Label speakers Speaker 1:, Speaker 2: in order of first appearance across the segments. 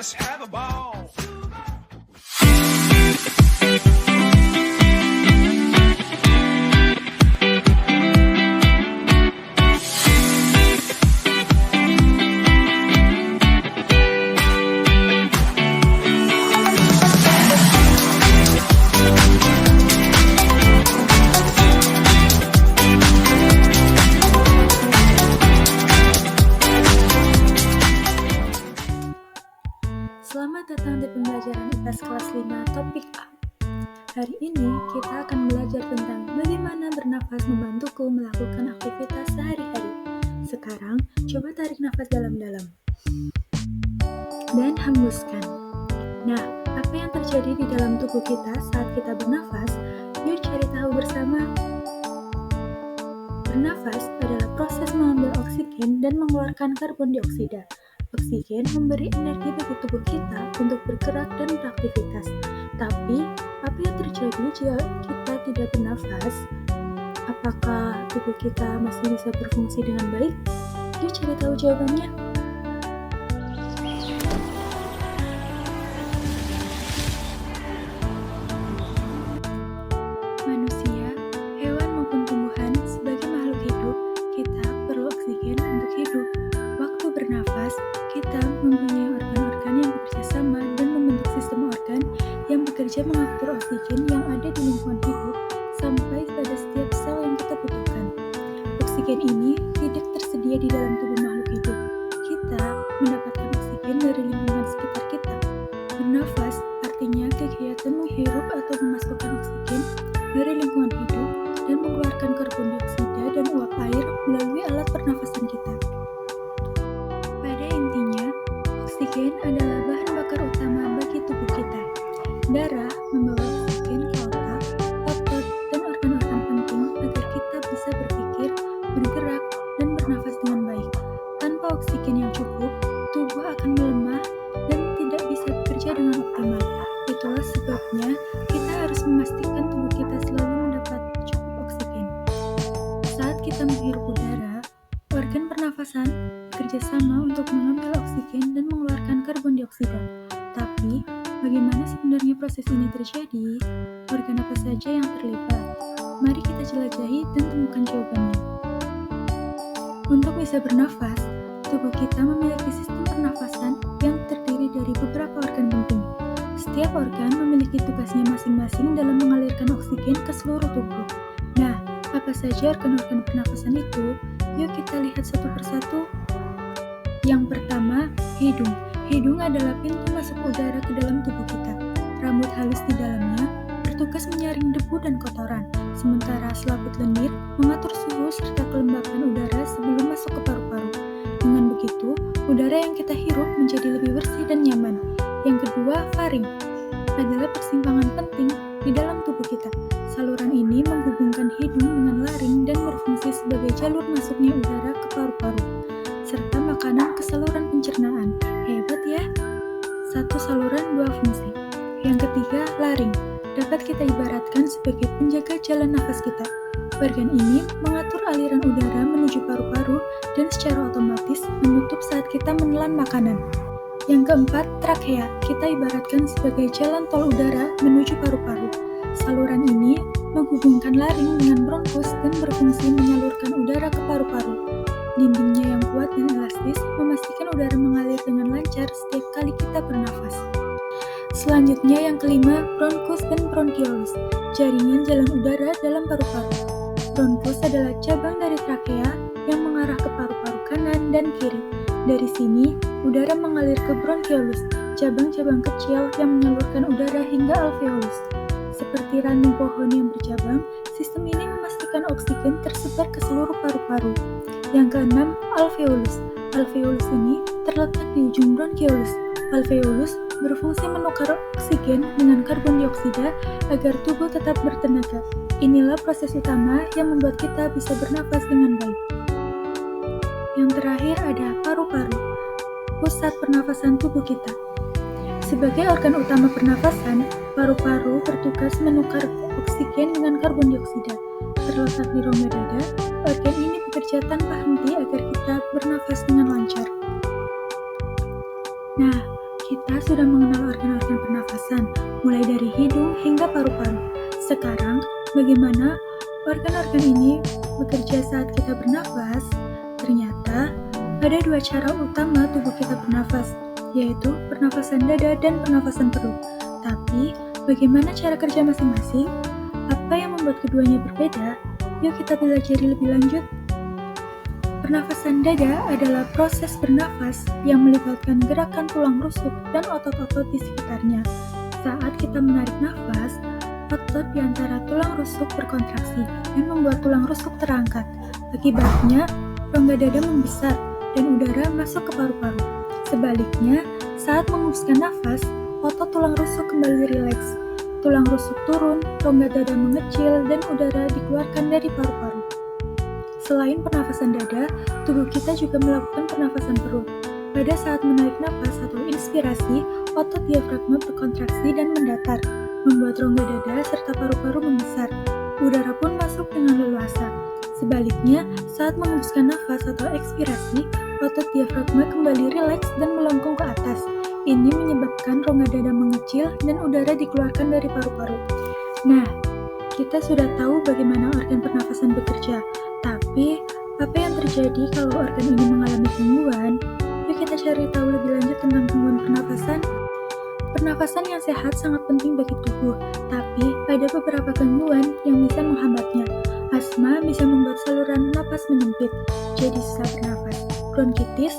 Speaker 1: Let's have a ball.
Speaker 2: Selamat datang di pembelajaran IPS kelas 5 topik A. Hari ini kita akan belajar tentang bagaimana bernafas membantuku melakukan aktivitas sehari-hari. Sekarang, coba tarik nafas dalam-dalam dan hembuskan. Nah, apa yang terjadi di dalam tubuh kita saat kita bernafas? Yuk cari tahu bersama. Bernafas adalah proses mengambil oksigen dan mengeluarkan karbon dioksida. Oksigen memberi energi bagi tubuh kita untuk bergerak dan beraktivitas. Tapi, apa yang terjadi jika kita tidak bernafas? Apakah tubuh kita masih bisa berfungsi dengan baik? Yuk cari tahu jawabannya. Manusia, hewan maupun tumbuhan, sebagai makhluk hidup, kita perlu oksigen untuk hidup. Waktu bernafas, kita mempunyai organ-organ yang bekerja sama dan membentuk sistem organ yang bekerja mengatur oksigen yang ada di lingkungan hidup sampai pada setiap sel yang kita butuhkan. Oksigen ini tidak tersedia di dalam tubuh makhluk hidup. Kita mendapatkan oksigen dari lingkungan sekitar kita. Bernafas artinya kegiatan menghirup atau memasukkan oksigen dari lingkungan hidup dan mengeluarkan karbon dioksida dan uap air melalui alat pernafasan kita. Pada intinya, oksigen adalah bahan bakar utama bagi tubuh kita. Darah membawa oksigen ke otak, otot, dan organ-organ penting agar kita bisa berpikir, bergerak, dan bernafas dengan baik. Tanpa oksigen yang cukup, tubuh akan melemah dan tidak bisa bekerja dengan optimal. Itulah sebabnya kita harus memastikan tubuh kita selalu mendapat cukup oksigen. Saat kita menghirup udara, organ pernafasan bekerja sama untuk mengambil oksigen dan mengeluarkan karbon dioksida. Tapi, bagaimana sebenarnya proses ini terjadi? Organ apa saja yang terlibat? Mari kita jelajahi dan temukan jawabannya. Untuk bisa bernafas, tubuh kita memiliki sistem pernafasan yang terdiri dari beberapa organ penting. Setiap organ memiliki tugasnya masing-masing dalam mengalirkan oksigen ke seluruh tubuh. Nah, apa saja organ-organ pernafasan itu? Yuk kita lihat satu persatu. Yang pertama, hidung. Hidung adalah pintu masuk udara ke dalam tubuh kita. Rambut halus di dalamnya bertugas menyaring debu dan kotoran, sementara selaput lendir mengatur suhu serta kelembapan udara sebelum masuk ke paru-paru. Dengan begitu, udara yang kita hirup menjadi lebih bersih dan nyaman. Yang kedua, faring adalah persimpangan penting di dalam tubuh kita. Saluran ini menghubungkan hidung dengan laring dan berfungsi sebagai jalur masuknya udara ke paru-paru, serta makanan ke saluran pencernaan. Hebat ya! Satu saluran, dua fungsi. Yang ketiga, laring. Dapat kita ibaratkan sebagai penjaga jalan nafas kita. Organ ini mengatur aliran udara menuju paru-paru dan secara otomatis menutup saat kita menelan makanan. Yang keempat, trakea. Kita ibaratkan sebagai jalan tol udara menuju paru-paru. Saluran ini menghubungkan laring dengan bronkus dan berfungsi menyalurkan udara ke paru-paru. Dindingnya yang kuat dan elastis memastikan udara mengalir dengan lancar setiap kali kita bernafas. Selanjutnya yang kelima, bronkus dan bronkiolus, jaringan jalan udara dalam paru-paru. Bronkus adalah cabang dari trakea yang mengarah ke paru-paru kanan dan kiri. Dari sini, udara mengalir ke bronkiolus, cabang-cabang kecil yang menyalurkan udara hingga alveolus. Seperti ranting pohon yang bercabang, sistem ini memastikan oksigen tersebar ke seluruh paru-paru. Yang keenam, alveolus. Alveolus ini terletak di ujung bronkiolus. Alveolus berfungsi menukar oksigen dengan karbon dioksida agar tubuh tetap bertenaga. Inilah proses utama yang membuat kita bisa bernafas dengan baik. Yang terakhir ada paru-paru, pusat pernafasan tubuh kita. Sebagai organ utama pernafasan, paru-paru bertugas menukar oksigen dengan karbon dioksida. Terletak di rongga dada, organ ini bekerja tanpa henti agar kita bernafas dengan lancar. Nah, Kita sudah mengenal organ-organ pernafasan, mulai dari hidung hingga paru-paru. Sekarang, bagaimana organ-organ ini bekerja saat kita bernafas? Ternyata, ada dua cara utama tubuh kita bernafas, yaitu pernafasan dada dan pernafasan perut. Tapi, bagaimana cara kerja masing-masing? Apa yang membuat keduanya berbeda? Yuk kita pelajari lebih lanjut. Pernafasan dada adalah proses bernafas yang melibatkan gerakan tulang rusuk dan otot-otot di sekitarnya. Saat kita menarik nafas, otot di antara tulang rusuk berkontraksi dan membuat tulang rusuk terangkat. Akibatnya, rongga dada membesar dan udara masuk ke paru-paru. Sebaliknya, saat menghembuskan nafas, otot tulang rusuk kembali rileks. Tulang rusuk turun, rongga dada mengecil, dan udara dikeluarkan dari paru-paru. Selain pernafasan dada, tubuh kita juga melakukan pernafasan perut. Pada saat menarik nafas atau inspirasi, otot diafragma berkontraksi dan mendatar, membuat rongga dada serta paru-paru membesar. Udara pun masuk dengan leluasa. Sebaliknya, saat menghembuskan nafas atau ekspirasi, otot diafragma kembali rileks dan melengkung ke atas. Ini menyebabkan rongga dada mengecil dan udara dikeluarkan dari paru-paru. Nah, kita sudah tahu bagaimana organ pernafasan bekerja. Tapi, apa yang terjadi kalau organ ini mengalami gangguan? Yuk kita cari tahu lebih lanjut tentang gangguan pernafasan. Pernafasan yang sehat sangat penting bagi tubuh, tapi ada beberapa gangguan yang bisa menghambatnya. Asma bisa membuat saluran napas menyempit, jadi susah bernafas. Bronkitis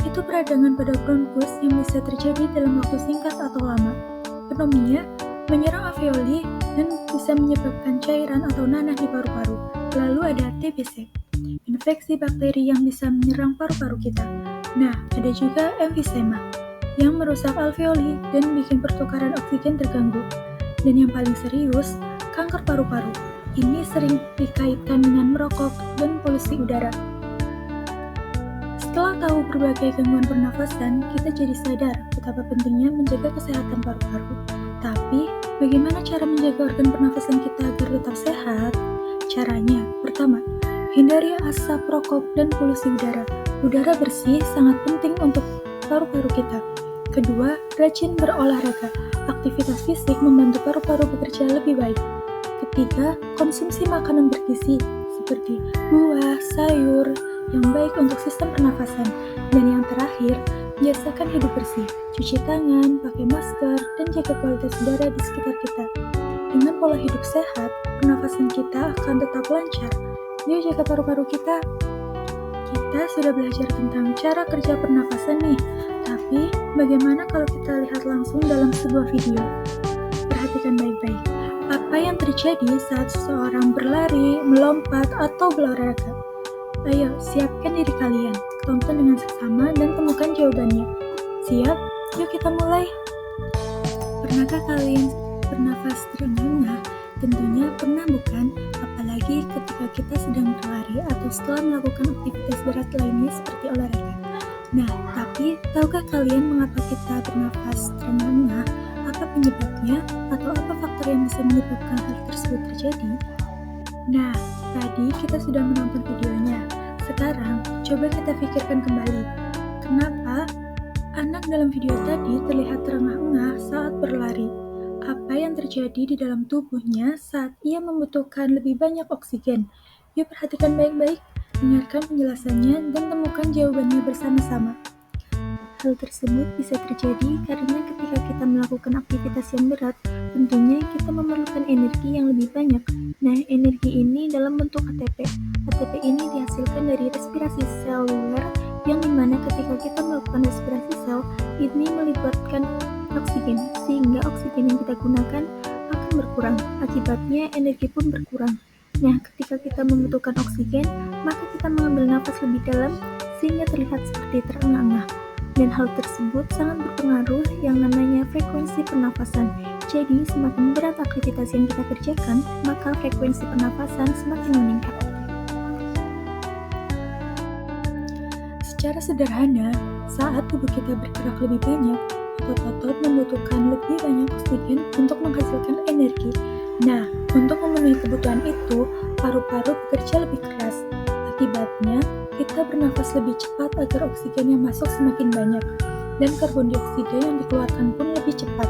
Speaker 2: itu peradangan pada bronkus yang bisa terjadi dalam waktu singkat atau lama. Pneumonia menyerang alveoli dan bisa menyebabkan cairan atau nanah di paru-paru. Lalu ada TBC, infeksi bakteri yang bisa menyerang paru-paru kita. Nah, ada juga emfisema, yang merusak alveoli dan bikin pertukaran oksigen terganggu. Dan yang paling serius, kanker paru-paru. Ini sering dikaitkan dengan merokok dan polusi udara. Setelah tahu berbagai gangguan pernafasan, kita jadi sadar betapa pentingnya menjaga kesehatan paru-paru. Tapi, bagaimana cara menjaga organ pernafasan kita agar tetap sehat? Caranya, pertama, hindari asap rokok dan polusi udara. Udara bersih sangat penting untuk paru-paru kita. Kedua, rajin berolahraga. Aktivitas fisik membantu paru-paru bekerja lebih baik. Ketiga, konsumsi makanan bergizi seperti buah, sayur yang baik untuk sistem pernafasan. Dan yang terakhir, biasakan hidup bersih, cuci tangan, pakai masker, dan jaga kualitas udara di sekitar kita. Dengan pola hidup sehat, pernafasan kita akan tetap lancar. Yuk jaga paru-paru kita. Kita sudah belajar tentang cara kerja pernafasan nih, tapi bagaimana kalau kita lihat langsung dalam sebuah video? Perhatikan baik-baik. Apa yang terjadi saat seseorang berlari, melompat, atau berolahraga? Ayo, siapkan diri kalian, tonton dengan seksama dan temukan jawabannya. Siap? Yuk kita mulai. Pernahkah kalian bernafas terengah-engah? Tentunya pernah bukan? Apalagi ketika kita sedang berlari atau setelah melakukan aktivitas berat lainnya seperti olahraga. Nah, tapi tahukah kalian mengapa kita bernafas terengah-engah? Apa penyebabnya? Atau apa faktor yang bisa menyebabkan hal tersebut terjadi? Nah, tadi kita sudah menonton videonya. Sekarang, coba kita pikirkan kembali. Kenapa anak dalam video tadi terlihat terengah-engah saat berlari? Apa yang terjadi di dalam tubuhnya saat ia membutuhkan lebih banyak oksigen? Yuk perhatikan baik-baik, dengarkan penjelasannya, dan temukan jawabannya bersama-sama. Hal tersebut bisa terjadi karena ketika kita melakukan aktivitas yang berat, tentunya kita memerlukan energi yang lebih banyak. Nah, energi ini dalam bentuk ATP. ATP ini dihasilkan dari respirasi seluler, yang dimana ketika kita melakukan respirasi sel, ini melibatkan oksigen, sehingga oksigen yang kita gunakan akan berkurang. Akibatnya energi pun berkurang. Nah, ketika kita membutuhkan oksigen, maka kita mengambil nafas lebih dalam sehingga terlihat seperti terengah-engah. Dan hal tersebut sangat berpengaruh yang namanya frekuensi pernafasan. Jadi, semakin berat aktivitas yang kita kerjakan, maka frekuensi pernafasan semakin meningkat. Secara sederhana, saat tubuh kita bergerak lebih banyak, otot-otot membutuhkan lebih banyak oksigen untuk menghasilkan energi. Nah, untuk memenuhi kebutuhan itu, paru-paru bekerja lebih keras. Akibatnya, kita bernafas lebih cepat agar oksigen yang masuk semakin banyak. dan karbon dioksida yang dikeluarkan pun lebih cepat.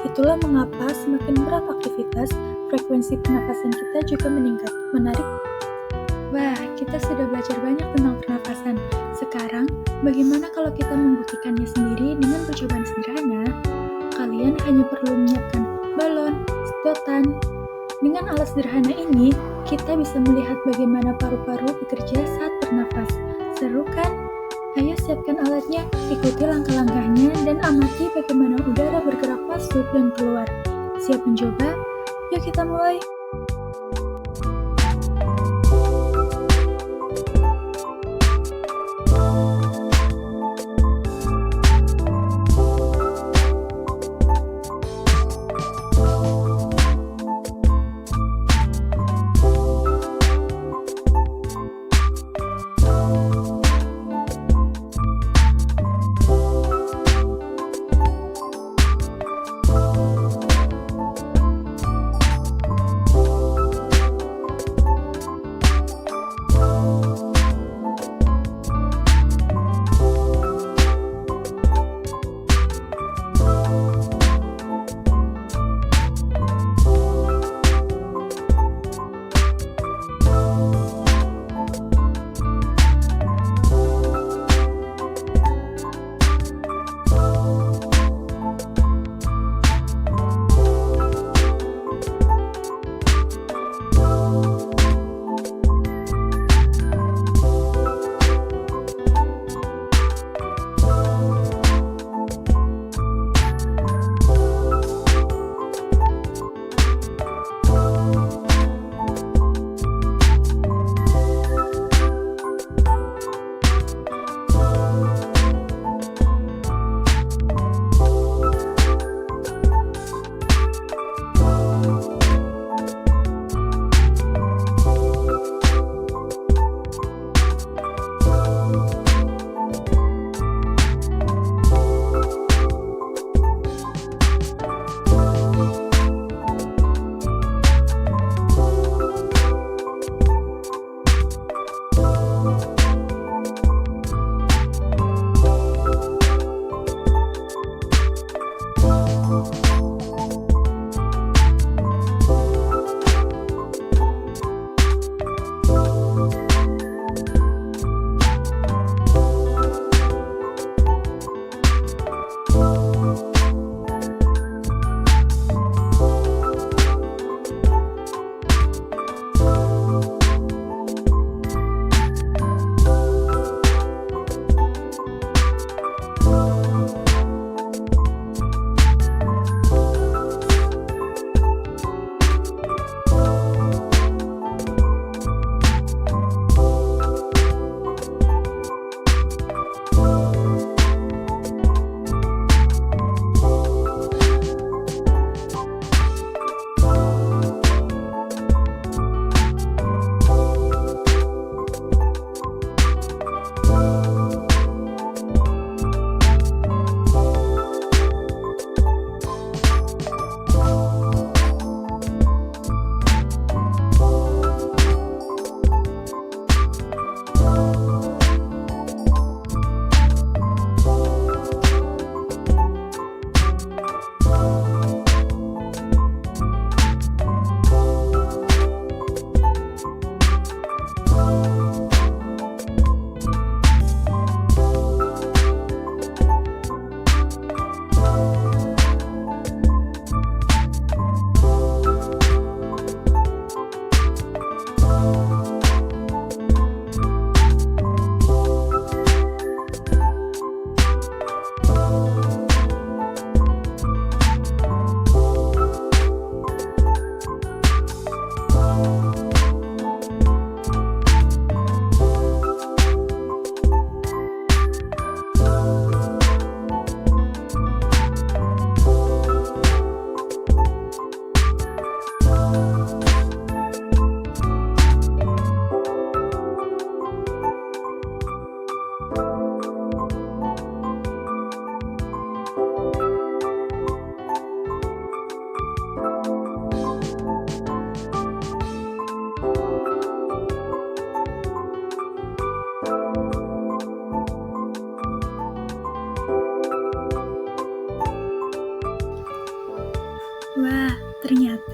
Speaker 2: Itulah mengapa semakin berat aktivitas, frekuensi pernafasan kita juga meningkat. Menarik? Wah, kita sudah belajar banyak tentang pernafasan. Sekarang, bagaimana kalau kita membuktikannya sendiri dengan percobaan sederhana? Kalian hanya perlu menyiapkan balon, sedotan. Dengan alat sederhana ini, kita bisa melihat bagaimana paru-paru bekerja saat bernafas. Seru kan? Ayo siapkan alatnya, ikuti langkah-langkahnya, dan amati bagaimana udara bergerak masuk dan keluar. Siap mencoba? Yuk kita mulai!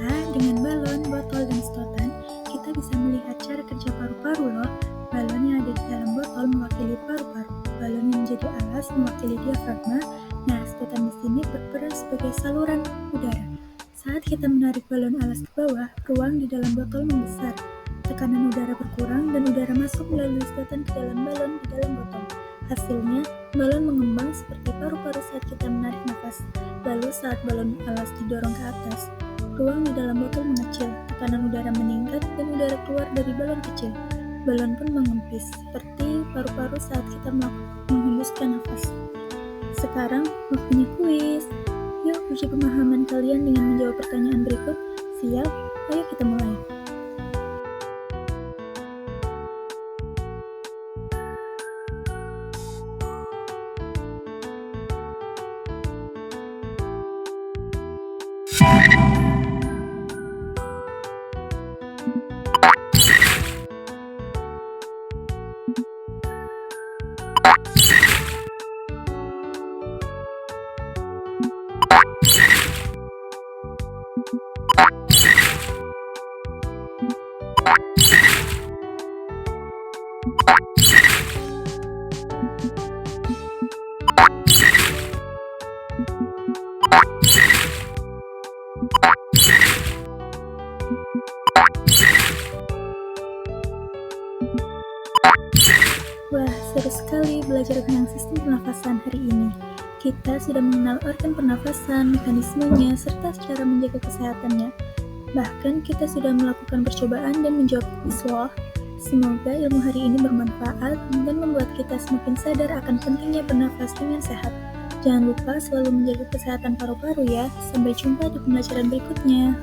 Speaker 2: Ternyata dengan balon, botol, dan sedotan, kita bisa melihat cara kerja paru-paru loh. Balon yang ada di dalam botol mewakili paru-paru. Balon yang menjadi alas mewakili diafragma. Nah, sedotan di sini berperan sebagai saluran udara. Saat kita menarik balon alas ke bawah, ruang di dalam botol membesar. Tekanan udara berkurang dan udara masuk melalui sedotan ke dalam balon di dalam botol. Hasilnya, balon mengembang seperti paru-paru saat kita menarik nafas. Lalu saat balon alas didorong ke atas, ruang di dalam botol mengecil, tekanan udara meningkat dan udara keluar dari balon kecil. Balon pun mengempis, seperti paru-paru saat kita menghembuskan nafas. Sekarang, waktunya kuis. Yuk uji pemahaman kalian dengan menjawab pertanyaan berikut. Siap? Ayo kita mulai. Wah, seru sekali belajar tentang sistem pernafasan hari ini. Kita sudah mengenal organ pernafasan, mekanismenya, serta cara menjaga kesehatannya. Bahkan kita sudah melakukan percobaan dan menjawab kuis loh. Semoga ilmu hari ini bermanfaat dan membuat kita semakin sadar akan pentingnya bernafas dengan sehat. Jangan lupa selalu menjaga kesehatan paru-paru ya. Sampai jumpa di pembelajaran berikutnya.